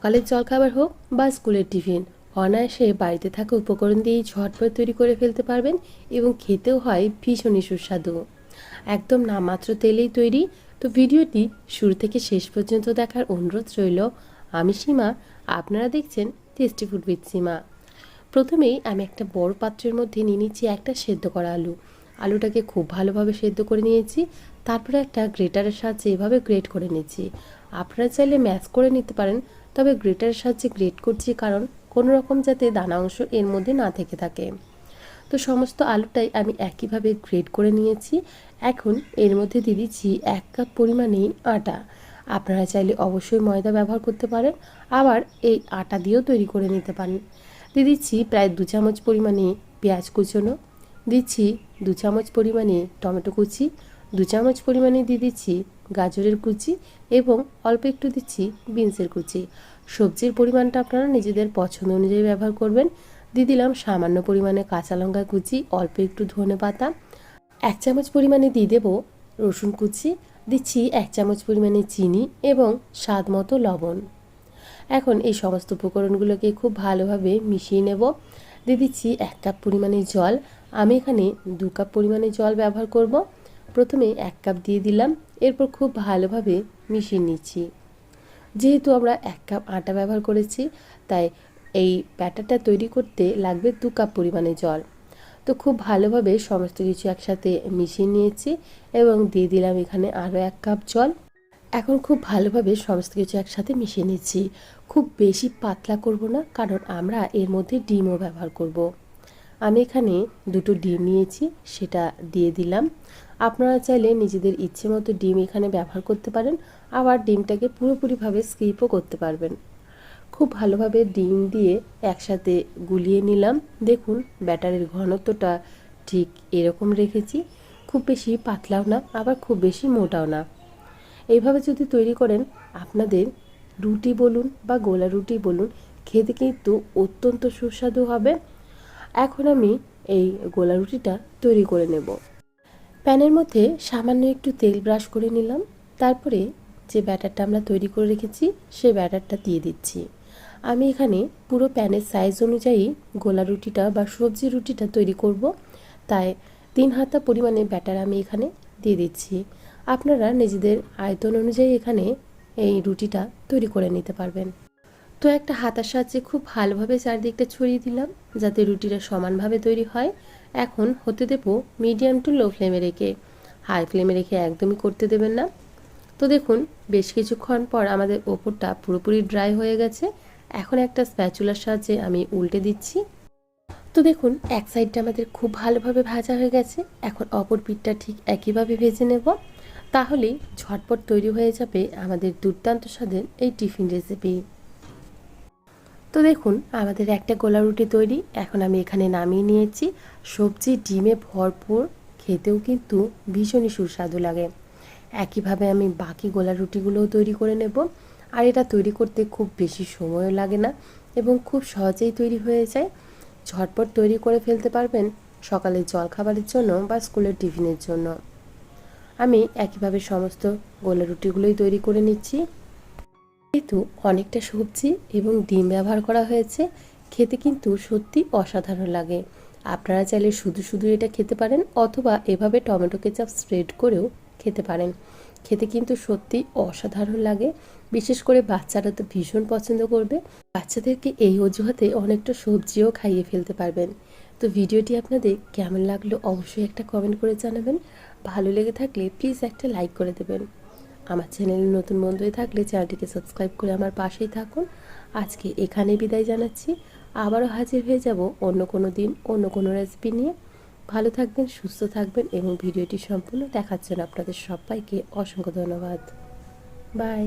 সকালের জলখাবার হোক বা স্কুলের টিফিন, অনায়াসে বাড়িতে থাকা উপকরণ দিয়েই ঝটপট তৈরি করে ফেলতে পারবেন এবং খেতেও হয় ভীষণই সুস্বাদু। একদম নামমাত্র তেলেই তৈরি। তো ভিডিওটি শুরু থেকে শেষ পর্যন্ত দেখার অনুরোধ রইল। আমি সীমা, আপনারা দেখছেন টেস্টি ফুড উইথ সীমা। প্রথমেই আমি একটা বড় পাত্রের মধ্যে নিয়ে নিচ্ছি একটা সেদ্ধ করা আলু। আলুটাকে খুব ভালোভাবে সেদ্ধ করে নিয়েছি। তারপরে একটা গ্রেটারের সাহায্যে এভাবে গ্রেট করে নিচ্ছি। আপনারা চাইলে ম্যাশ করে নিতে পারেন, তবে গ্রেটারের সাহায্যে গ্রেট করছি কারণ কোনো রকম যাতে দানা অংশ এর মধ্যে না থেকে থাকে। তো সমস্ত আলুটাই আমি একইভাবে গ্রেট করে নিয়েছি। এখন এর মধ্যে দিয়ে দিচ্ছি 1 কাপ পরিমাণে আটা। আপনারা চাইলে অবশ্যই ময়দা ব্যবহার করতে পারেন, আবার এই আটা দিয়েও তৈরি করে নিতে পারেন। দিয়ে দিচ্ছি প্রায় 2 চামচ পরিমাণে পেঁয়াজ কুচনো, দিচ্ছি 2 চামচ পরিমাণে টমেটো কুচি, 2 চামচ পরিমাণে দিয়ে দিচ্ছি গাজরের কুচি এবং অল্প একটু দিচ্ছি বিনসের কুচি। সবজির পরিমাণটা আপনারা নিজেদের পছন্দ অনুযায়ী ব্যবহার করবেন। দিয়ে দিলাম সামান্য পরিমাণে কাঁচা লঙ্কা কুচি, অল্প একটু ধনে পাতা, 1 চামচ পরিমাণে দিয়ে দেব রসুন কুচি, দিচ্ছি 1 চামচ পরিমাণে চিনি এবং স্বাদ মতো লবণ। এখন এই সমস্ত উপকরণগুলোকে খুব ভালোভাবে মিশিয়ে নেব। দিয়ে দিচ্ছি 1 কাপ পরিমাণে জল। আমি এখানে 2 কাপ পরিমাণে জল ব্যবহার করব। প্রথমে 1 কাপ দিয়ে দিলাম, এরপর খুব ভালোভাবে মিশিয়ে নিচ্ছি। যেহেতু আমরা 1 কাপ আটা ব্যবহার করেছি, তাই এই ব্যাটারটা তৈরি করতে লাগবে 2 কাপ পরিমাণে জল। তো খুব ভালোভাবে সমস্ত কিছু একসাথে মিশিয়ে নিয়েছি এবং দিয়ে দিলাম এখানে আরও 1 কাপ জল। এখন খুব ভালোভাবে সমস্ত কিছু একসাথে মিশিয়ে নিচ্ছি। খুব বেশি পাতলা করব না, কারণ আমরা এর মধ্যে ডিমও ব্যবহার করব। আমি এখানে 2টো ডিম নিয়েছি, সেটা দিয়ে দিলাম। আপনারা চাইলে নিজেদের ইচ্ছে মতো ডিম এখানে ব্যবহার করতে পারেন, আবার ডিমটাকে পুরোপুরিভাবে স্কিপও করতে পারবেন। খুব ভালোভাবে ডিম দিয়ে একসাথে গুলিয়ে নিলাম। দেখুন ব্যাটারের ঘনত্বটা ঠিক এরকম রেখেছি, খুব বেশি পাতলাও না, আবার খুব বেশি মোটাও না। এইভাবে যদি তৈরি করেন, আপনাদের রুটি বলুন বা গোলা রুটি বলুন, খেতে কিন্তু অত্যন্ত সুস্বাদু হবে। এখন আমি এই গোলা রুটিটা তৈরি করে নেব। প্যানের মধ্যে সামান্য একটু তেল ব্রাশ করে নিলাম। তারপরে যে ব্যাটারটা আমরা তৈরি করে রেখেছি সেই ব্যাটারটা দিয়ে দিচ্ছি। আমি এখানে পুরো প্যানের সাইজ অনুযায়ী গোলা রুটিটা বা সবজি রুটিটা তৈরি করব, তাই 3 হাতা পরিমাণে ব্যাটার আমি এখানে দিয়ে দিচ্ছি। আপনারা নিজেদের আয়তন অনুযায়ী এখানে এই রুটিটা তৈরি করে নিতে পারবেন। তো একটা হাতার সাহায্যে খুব ভালোভাবে চারদিকটা ছড়িয়ে দিলাম যাতে রুটিটা সমানভাবে তৈরি হয়। এখন হতে দেব মিডিয়াম টু লো ফ্লেমে রেখে। হাই ফ্লেমে রেখে একদমই করতে দেবেন না। তো দেখুন বেশ কিছুক্ষণ পর আমাদের ওপরটা পুরোপুরি ড্রাই হয়ে গেছে। এখন একটা স্প্যাচুলার সাহায্যে আমি উল্টে দিচ্ছি। তো দেখুন এক সাইডটা আমাদের খুব ভালোভাবে ভাজা হয়ে গেছে। এখন অপর পিঠটা ঠিক একইভাবে ভেজে নেব, তাহলেই ঝটপট তৈরি হয়ে যাবে আমাদের দুর্দান্ত স্বাদের এই টিফিন রেসিপি। তো দেখুন আমাদের একটা গোলা রুটি তৈরি। এখন আমি এখানে নামিয়ে নিয়েছি। সবজি ডিমে ভরপুর, খেতেও কিন্তু ভীষণই সুস্বাদু লাগে। একইভাবে আমি বাকি গোলা রুটিগুলোও তৈরি করে নেব। আর এটা তৈরি করতে খুব বেশি সময়ও লাগে না এবং খুব সহজেই তৈরি হয়ে যায়। ঝটপট তৈরি করে ফেলতে পারবেন সকালের জলখাবারের জন্য বা স্কুলের টিফিনের জন্য। আমি একইভাবে সমস্ত গোলা রুটিগুলোই তৈরি করে নিচ্ছি। যেহেতু অনেকটা সবজি এবং ডিম ব্যবহার করা হয়েছে, খেতে কিন্তু সত্যি অসাধারণ লাগে। আপনারা চাইলে শুধু শুধু এটা খেতে পারেন, অথবা এভাবে টমেটো কেচাপ স্প্রেড করেও খেতে পারেন। খেতে কিন্তু সত্যি অসাধারণ লাগে। বিশেষ করে বাচ্চারা তো ভীষণ পছন্দ করবে। বাচ্চাদেরকে এই অজুহাতে অনেকটা সবজিও খাইয়ে ফেলতে পারবেন। তো ভিডিওটি আপনাদের কেমন লাগলো অবশ্যই একটা কমেন্ট করে জানাবেন। ভালো লেগে থাকলে প্লিজ একটা লাইক করে দেবেন। আমার চ্যানেলে নতুন বন্ধু হয়ে থাকলে চ্যানেলটিকে সাবস্ক্রাইব করে আমার পাশেই থাকুন। আজকে এখানে বিদায় জানাচ্ছি। আবারও হাজির হয়ে যাব অন্য কোনো দিন অন্য কোনো রেসিপি নিয়ে। ভালো থাকবেন, সুস্থ থাকবেন এবং ভিডিওটি সম্পূর্ণ দেখার জন্য আপনাদের সবাইকে অসংখ্য ধন্যবাদ। বাই।